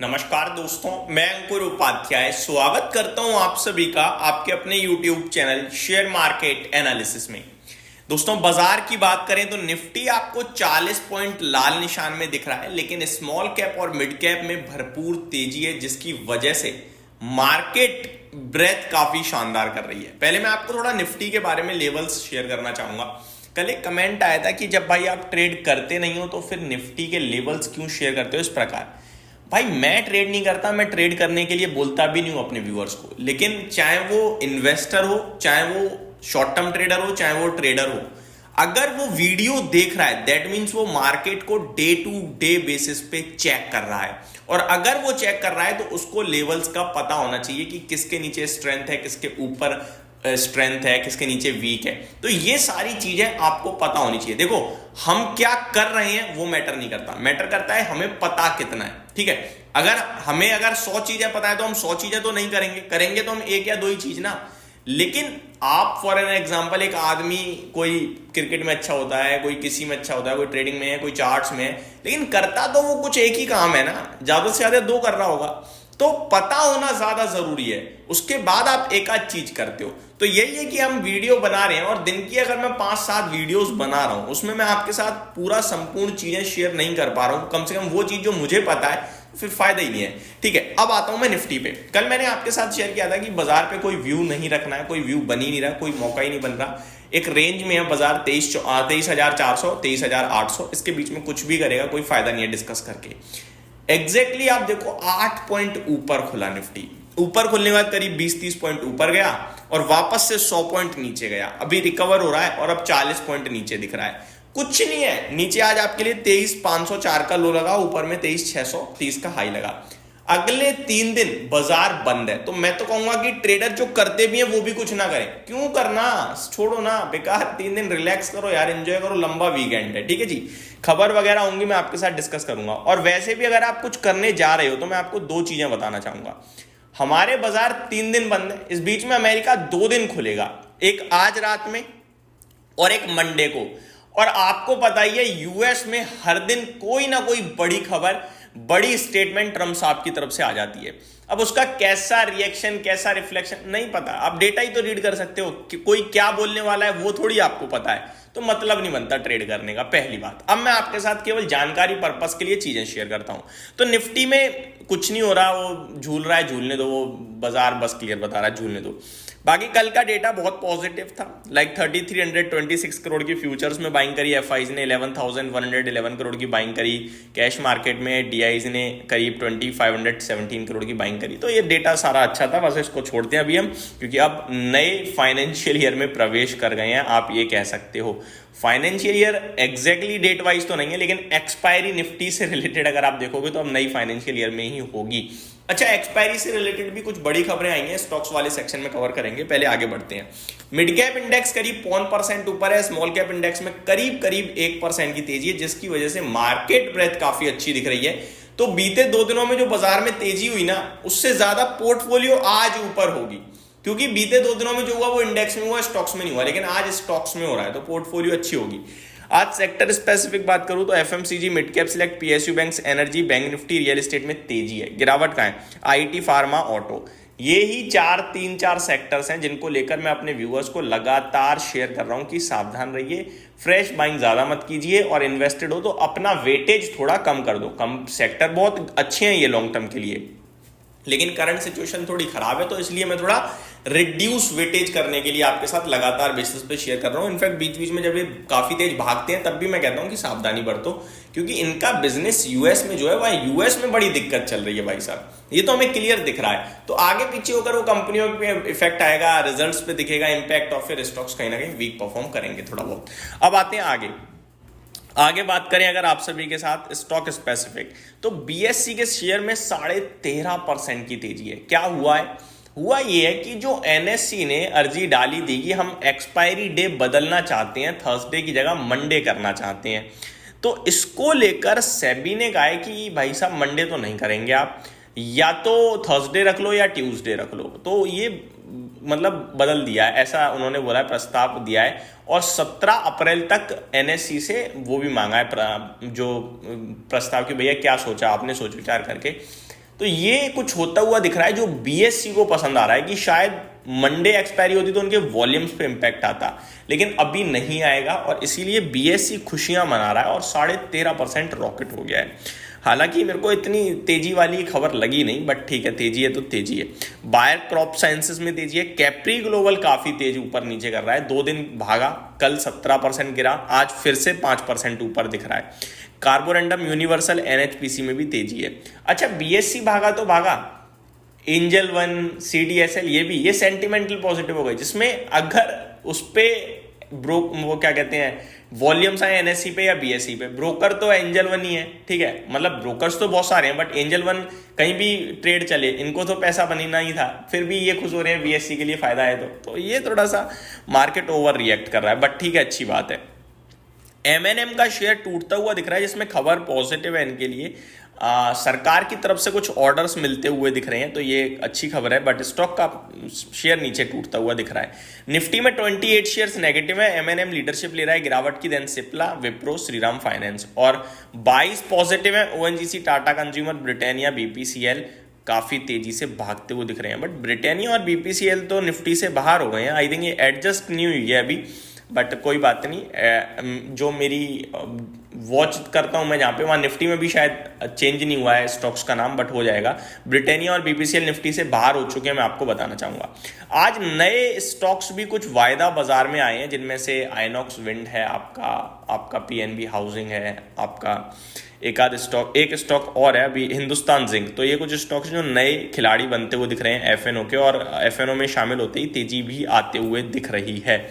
नमस्कार दोस्तों, मैं अंकुर उपाध्याय स्वागत करता हूं आप सभी का आपके अपने YouTube channel share market analysis में। दोस्तों, बाजार की बात करें तो निफ्टी आपको 40 पॉइंट लाल निशान में दिख रहा है, लेकिन स्मॉल कैप और मिड कैप में भरपूर तेजी है, जिसकी वजह से मार्केट ब्रेथ काफी शानदार कर रही है। पहले मैं आपको थोड़ा निफ्टी के बारे में लेवल्स शेयर करना चाहूंगा। कल एक कमेंट आया था कि जब भाई आप ट्रेड करते नहीं हो तो फिर निफ्टी के लेवल्स क्यों शेयर करते हो इस प्रकार। भाई मैं ट्रेड नहीं करता, मैं ट्रेड करने के लिए बोलता भी नहीं हूं अपने व्यूअर्स को, लेकिन चाहे वो इन्वेस्टर हो, चाहे वो शॉर्ट टर्म ट्रेडर हो, चाहे वो ट्रेडर हो, अगर वो वीडियो देख रहा है दैट मीन्स वो मार्केट को डे टू डे बेसिस पे चेक कर रहा है। और अगर वो चेक कर रहा है तो उसको लेवल्स का पता होना चाहिए कि किसके नीचे स्ट्रेंथ है, किसके ऊपर स्ट्रेंथ है, किसके नीचे वीक है। तो ये सारी चीजें आपको पता होनी चाहिए। देखो, हम क्या कर रहे हैं वो मैटर नहीं करता, मैटर करता है हमें पता कितना है। ठीक है, अगर 100 चीजें पता है तो हम 100 चीजें तो नहीं करेंगे, करेंगे तो हम एक या दो ही चीज ना। लेकिन आप फॉर एन एग्जांपल, एक आदमी कोई क्रिकेट में अच्छा होता है, कोई किसी में अच्छा होता है, कोई ट्रेडिंग में है, कोई चार्ट्स में है, लेकिन करता तो वो कुछ एक ही काम है ना, ज्यादा से ज्यादा दो कर रहा होगा। तो पता होना ज्यादा जरूरी है, उसके बाद आप एक आध चीज करते हो। तो यही है कि हम वीडियो बना रहे हैं और दिन की अगर मैं 5-7 वीडियोस बना रहा हूं, उसमें मैं आपके साथ पूरा संपूर्ण चीजें शेयर नहीं कर पा रहा हूं, कम से कम वो चीज जो मुझे पता है, फिर फायदा ही नहीं है। ठीक है, अब आता हूं मैं निफ्टी पे। कल मैंने आपके साथ शेयर किया था कि बाजार पे कोई व्यू नहीं रखना है, कोई व्यू बन ही नहीं रहा, कोई मौका ही नहीं बन रहा। एक रेंज में है बाजार 23,400 23,800, इसके बीच में कुछ भी करेगा कोई फायदा नहीं है डिस्कस करके। एग्जैक्टली आप देखो 8 पॉइंट ऊपर खुला निफ्टी, ऊपर खुलने के बाद करीब 20-30 पॉइंट ऊपर गया और वापस से 100 पॉइंट नीचे गया। अभी रिकवर हो रहा है और अब 40 पॉइंट नीचे दिख रहा है। कुछ नहीं है, नीचे आज आपके लिए 23,504 का लो लगा, ऊपर में 23,630 का हाई लगा। अगले 3 दिन बाजार बंद है, तो मैं तो कहूंगा कि ट्रेडर जो करते भी हैं वो भी कुछ ना करें। क्यों करना, छोड़ो ना, बेकार। 3 दिन रिलैक्स करो यार, एंजॉय करो, लंबा वीकेंड है। ठीक है जी, खबर वगैरह होंगी, मैं आपके साथ डिस्कस करूंगा। और वैसे भी अगर आप कुछ करने जा रहे हो तो मैं आपको 2 चीजें बताना चाहूंगा। हमारे बाजार 3 दिन बंद है, इस बीच में अमेरिका 2 दिन खुलेगा, एक आज रात में और एक मंडे को। और आपको पता ही है यूएस में हर दिन कोई ना कोई बड़ी खबर, बड़ी स्टेटमेंट ट्रम्प साहब की तरफ से आ जाती है। अब उसका कैसा रिएक्शन, कैसा रिफ्लेक्शन नहीं पता। आप डेटा ही तो रीड कर सकते हो कि कोई क्या बोलने वाला है, वो थोड़ी आपको पता है, तो मतलब नहीं बनता ट्रेड करने का, पहली बात। अब मैं आपके साथ केवल जानकारी पर्पस के लिए चीजें शेयर करता हूं। तो निफ्टी में कुछ नहीं हो रहा, वो झूल रहा है, झूलने दो, वो बाजार बस क्लियर बता रहा है, झूलने दो। बाकी कल का डेटा बहुत पॉजिटिव था। 3326 करोड़ की फ्यूचर्स में बाइंग करी, एफआईज ने 11,111 करोड़ की बाइंग करी, कैश मार्केट में डीआईज ने करीब 2,517 करोड़ की बाइंग करी। तो ये डेटा सारा अच्छा था, बस इसको छोड़ते हैं अभी हम, क्योंकि अब नए फाइनेंशियल ईयर में प्रवेश कर गए हैं, आप ये कह सकते हो। Financial year exactly date wise तो नहीं है, लेकिन एक्सपायरी निफ्टी से रिलेटेड अगर आप देखोगे तो अब नई फाइनेंशियल ईयर में ही होगी। अच्छा, एक्सपायरी से रिलेटेड भी कुछ बड़ी खबरें आई हैं, स्टॉक्स वाले सेक्शन में कवर करेंगे, पहले आगे बढ़ते हैं। मिड कैप इंडेक्स करीब 0.5% ऊपर है, स्मॉल कैप इंडेक्स में करीब 1% की तेजी है, जिसकी वजह से मार्केट ब्रेथ काफी अच्छी दिख रही है। तो बीते 2 दिनों में जो बाजार में तेजी हुई ना, उससे ज्यादा पोर्टफोलियो आज ऊपर होगी, क्योंकि बीते 2 दिनों में जो हुआ वो इंडेक्स में हुआ, स्टॉक्स में नहीं हुआ, लेकिन आज स्टॉक्स में हो रहा है, तो पोर्टफोलियो अच्छी होगी। आज सेक्टर स्पेसिफिक बात करूं तो FMCG, mid cap select, PSU banks, energy, bank Nifty, real estate में तेजी है। गिरावट कहां है, आईटी, फार्मा, ऑटो। ये ही 3-4 सेक्टर्स हैं जिनको लेकर मैं अपने व्यूअर्स को लगातार शेयर कर रहा हूं कि सावधान रहिए, फ्रेश बाइंग ज्यादा मत कीजिए, और इन्वेस्टेड हो तो अपना वेटेज थोड़ा कम कर दो। कम सेक्टर बहुत अच्छे हैं ये लॉन्ग टर्म के लिए, लेकिन करंट सिचुएशन थोड़ी खराब है, तो इसलिए मैं थोड़ा रिड्यूस वेटेज करने के लिए आपके साथ लगातार बेसिस पे शेयर कर रहा हूं। इनफैक्ट बीच बीच में जब ये काफी तेज भागते हैं तब भी मैं कहता हूं कि सावधानी बरतो, क्योंकि इनका बिजनेस यूएस में जो है वह यूएस में बड़ी दिक्कत चल रही है भाई साहब, ये तो हमें क्लियर दिख रहा है। तो आगे पीछे होकर वो कंपनियों पे इफेक्ट आएगा, रिजल्ट्स पे दिखेगा इंपैक्ट, और फिर स्टॉक्स कहीं ना कहीं वीक परफॉर्म करेंगे थोड़ा बहुत। अब आते हैं आगे बात करें अगर आप सभी के साथ स्टॉक स्पेसिफिक, तो बीएससी के शेयर में 13.5% की तेजी है। क्या हुआ ये है कि जो एनएससी ने अर्जी डाली थी कि हम एक्सपायरी डे बदलना चाहते हैं, थर्सडे की जगह मंडे करना चाहते हैं, तो इसको लेकर सेबी ने कहा है कि भाई साहब मंडे तो नहीं करेंगे आप, या तो थर्सडे रख लो या ट्यूसडे रख लो। तो ये मतलब बदल दिया है, ऐसा उन्होंने बोला है, प्रस्ताव दिया है। और 17 अप्रैल तक एनएससी से वो भी मांगा है जो प्रस्ताव की भैया क्या सोचा आपने, सोच विचार करके। तो ये कुछ होता हुआ दिख रहा है जो बीएससी को पसंद आ रहा है कि शायद मंडे एक्सपायरी होती तो उनके वॉल्यूम्स पे इंपैक्ट आता, लेकिन अभी नहीं आएगा और इसीलिए बीएससी खुशियां मना रहा है और 13.5% रॉकेट हो गया है। हालांकि मेरे को इतनी तेजी वाली खबर लगी नहीं, बट ठीक है, तेजी है तो तेजी है। बायर क्रॉप साइंसेस में तेजी है। कैप्री ग्लोबल काफी तेज ऊपर नीचे कर रहा है, 2 दिन भागा, कल 17% गिरा, आज फिर से 5% ऊपर दिख रहा है। कार्बोरेंडम यूनिवर्सल एनएचपीसी में भी तेजी है। अच्छा, बीएससी भागा तो भागा, एंजल वन, सीडीएसएल ये सेंटिमेंटल पॉजिटिव हो गए, जिसमें अगर उस पे वो क्या कहते हैं वॉल्यूम्स आए एनएससी पे या बीएससी पे, ब्रोकर तो एंजल वन ही है, ठीक है, मतलब ब्रोकर्स तो बहुत सारे हैं, बट एंजल वन कहीं भी ट्रेड चले इनको तो पैसा बनना ही था, फिर भी ये खुश हो रहे हैं बीएससी के लिए फायदा है तो ये थोड़ा सा मार्केट ओवर रिएक्ट कर रहा है, बट ठीक है, अच्छी बात है। एमएनएम का शेयर टूटता हुआ दिख रहा है, जिसमें खबर पॉजिटिव है इनके लिए, सरकार की तरफ से कुछ ऑर्डर्स मिलते हुए दिख रहे हैं, तो ये अच्छी खबर है, बट स्टॉक का शेयर नीचे टूटता हुआ दिख रहा है। निफ्टी में 28 शेयर्स नेगेटिव है, एमएनएम लीडरशिप ले रहा है गिरावट की, देन सिप्ला, विप्रो, श्रीराम फाइनेंस, और 22 पॉजिटिव है, ONGC, Tata consumer, Britannia, BPCL काफी तेजी से भागते हुए दिख रहे हैं, बट ब्रिटानिया और बीपीसीएल तो निफ्टी से बाहर हो गए हैं, आई थिंक ये एडजस्ट नहीं हुई है अभी, बट कोई बात नहीं। जो मेरी वॉच करता हूं मैं जहां पे, वहां निफ्टी में भी शायद चेंज नहीं हुआ है स्टॉक्स का नाम, बट हो जाएगा। ब्रिटानिया और बीपीसीएल निफ्टी से बाहर हो चुके हैं, मैं आपको बताना चाहूंगा। आज नए स्टॉक्स भी कुछ वायदा बाजार में आए हैं, जिनमें से आइनॉक्स विंड है, आपका पीएनबी हाउसिंग है, आपका एक स्टॉक और है अभी हिंदुस्तान जिंक, तो ये कुछ स्टॉक्स जो नए खिलाड़ी बनते हुए दिख रहे हैं एफएनओ के, और एफएनओ में शामिल होते ही तेजी भी आते हुए दिख रही है।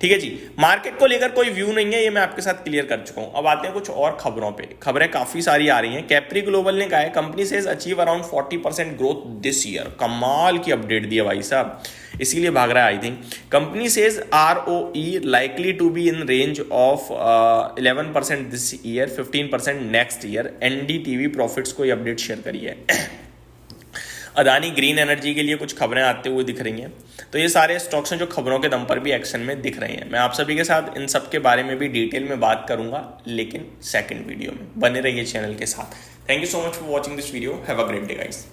ठीक है जी, मार्केट को लेकर कोई व्यू नहीं है, ये मैं आपके साथ क्लियर कर चुका हूं। अब आते हैं कुछ और खबरों पे, खबरें काफी सारी आ रही हैं। कैप्री ग्लोबल ने कहा है company says achieve around 40% growth this year, कमाल की अपडेट दिया भाई साहब, इसीलिए भाग रहा है I think. Company says ROE likely to be in range of 11% this year, 15% next year. NDTV profits को ये अपडेट शेयर करी है। अदानी ग्रीन एनर्जी के लिए कुछ खबरें आते हुए दिख रही हैं, तो ये सारे स्टॉक्स हैं जो खबरों के दम पर भी एक्शन में दिख रहे हैं। मैं आप सभी के साथ इन सब के बारे में भी डिटेल में बात करूंगा, लेकिन सेकंड वीडियो में। बने रहिए चैनल के साथ। Thank you so much for watching this video, have a great day guys.